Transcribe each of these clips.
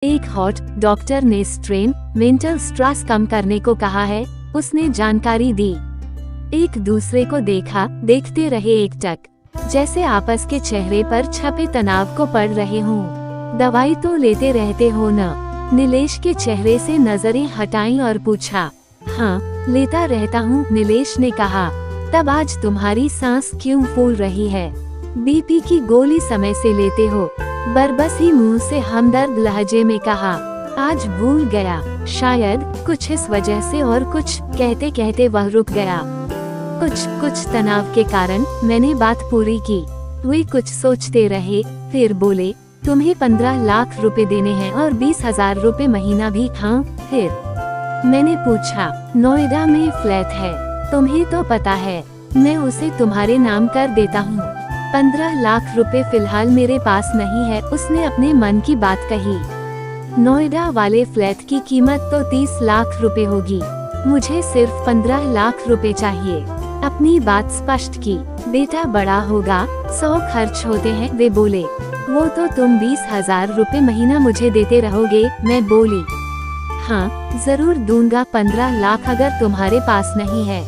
एक hot doctor ने strain mental stress कम करने को कहा है, उसने जानकारी दी। एक दूसरे को देखा देखते रहे एकटक, जैसे आपस के चेहरे पर छपे तनाव को पढ़ रहे हों। दवाई तो लेते रहते हो न? नीलेश के चेहरे से नजरें हटाईं और पूछा। हाँ, लेता रहता हूँ, नीलेश ने कहा। तब आज तुम्हारी सांस क्यों फूल रही है? बीपी की गोली समय से लेते हो? बरबस ही मुंह से हमदर्द लहजे में कहा। आज भूल गया, शायद कुछ इस वजह से, और कुछ कहते कहते वह रुक गया। कुछ तनाव के कारण मैंने बात पूरी की। वे कुछ सोचते रहे, फिर बोले, तुम्हें 15 लाख रुपए देने हैं और 20,000 रुपए महीना भी। हाँ, फिर मैंने पूछा, नोएडा में फ्लैट है, तुम्हें तो पता है, मैं उसे तुम्हारे नाम कर देता हूँ। 15 लाख रुपए फिलहाल मेरे पास नहीं है, उसने अपने मन की बात कही। नोएडा वाले फ्लैट की कीमत तो 30 लाख रुपए होगी, मुझे सिर्फ 15 लाख रुपए चाहिए। अपनी बात स्पष्ट की। बेटा बड़ा होगा, 100 खर्च होते हैं, वे बोले। वो तो तुम 20,000 रुपए महीना मुझे देते रहोगे, मैं बोली। हाँ, जरूर दूंगा 15 लाख, अगर तुम्हारे पास नहीं है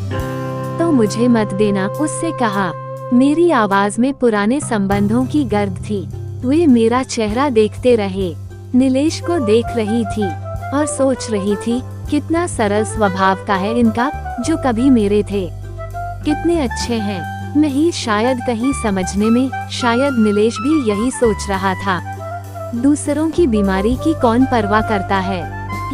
तो मुझे मत देना, उससे कहा। मेरी आवाज में पुराने संबंधों की गर्द थी। वे मेरा चेहरा देखते रहे। नीलेश को देख रही थी और सोच रही थी, कितना सरल स्वभाव का है इनका, जो कभी मेरे थे। कितने अच्छे हैं, मैं ही शायद कहीं समझने में, शायद नीलेश भी यही सोच रहा था। दूसरों की बीमारी की कौन परवाह करता है?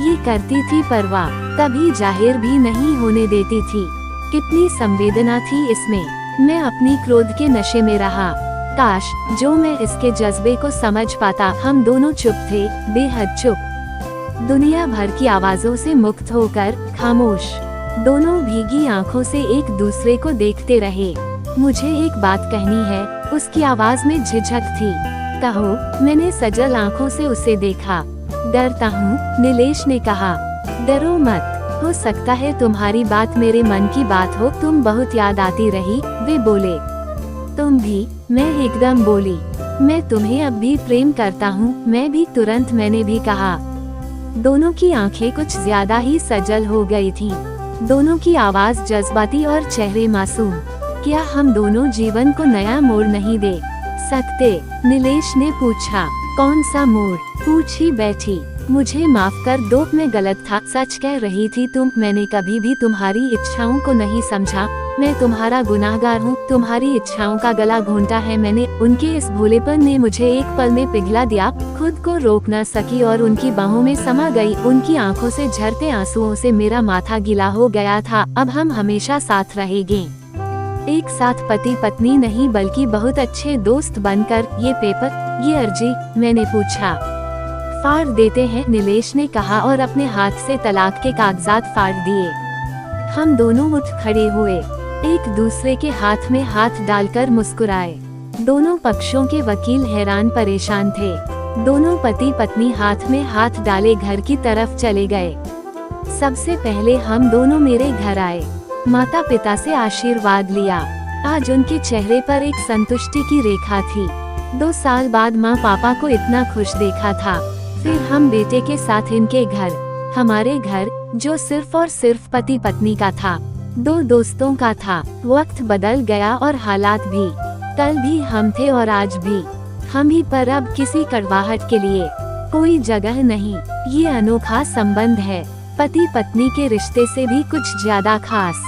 ये करती थी परवाह, कभी जाहिर भी नहीं होने देती थी। कितनी संवेदना थी इसमें। मैं अपनी क्रोध के नशे में रहा। काश जो मैं इसके जज्बे को समझ पाता। हम दोनों चुप थे, बेहद चुप, दुनिया भर की आवाजों से मुक्त होकर खामोश। दोनों भीगी आंखों से एक दूसरे को देखते रहे। मुझे एक बात कहनी है, उसकी आवाज में झिझक थी। कहो, मैंने सजल आंखों से उसे देखा। डरता हूँ, नीलेश ने कहा। डरो मत, हो सकता है तुम्हारी बात मेरे मन की बात हो, तुम बहुत याद आती रही, वे बोले। तुम भी? मैं एकदम बोली। मैं तुम्हें अब भी प्रेम करता हूँ, मैं भी, तुरंत मैंने भी कहा। दोनों की आंखें कुछ ज्यादा ही सजल हो गई थी। दोनों की आवाज जज्बाती और चेहरे मासूम। क्या हम दोनों जीवन को नया मोड़ नहीं दे सकते? नीलेश ने पूछा। कौन सा मोड़? पूछ ही बैठी। मुझे माफ कर दो, मैं गलत था, सच कह रही थी तुम। मैंने कभी भी तुम्हारी इच्छाओं को नहीं समझा। मैं तुम्हारा गुनाहगार हूँ, तुम्हारी इच्छाओं का गला घोंटा है मैंने। उनके इस भोलेपन ने मुझे एक पल में पिघला दिया। खुद को रोक न सकी और उनकी बाहों में समा गई। उनकी आंखों से झरते आंसुओं से मेरा माथा गीला हो गया था। अब हम हमेशा साथ रहेंगे, एक साथ पति पत्नी नहीं बल्कि बहुत अच्छे दोस्त बनकर। ये पेपर, ये अर्जी, मैंने पूछा। फाड़ देते हैं, नीलेश ने कहा और अपने हाथ से तलाक के कागजात फाड़ दिए। हम दोनों उठ खड़े हुए, एक दूसरे के हाथ में हाथ डालकर मुस्कुराए। दोनों पक्षों के वकील हैरान परेशान थे। दोनों पति पत्नी हाथ में हाथ डाले घर की तरफ चले गए। सबसे पहले हम दोनों मेरे घर आए, माता पिता से आशीर्वाद लिया। आज उनके चेहरे पर एक संतुष्टि की रेखा थी। 2 साल बाद माँ पापा को इतना खुश देखा था। फिर हम बेटे के साथ इनके घर, हमारे घर, जो सिर्फ और सिर्फ पति पत्नी का था, 2 दोस्तों का था। वक्त बदल गया और हालात भी। कल भी हम थे और आज भी हम ही, पर अब किसी कड़वाहट के लिए कोई जगह नहीं। ये अनोखा संबंध है, पति पत्नी के रिश्ते से भी कुछ ज्यादा खास।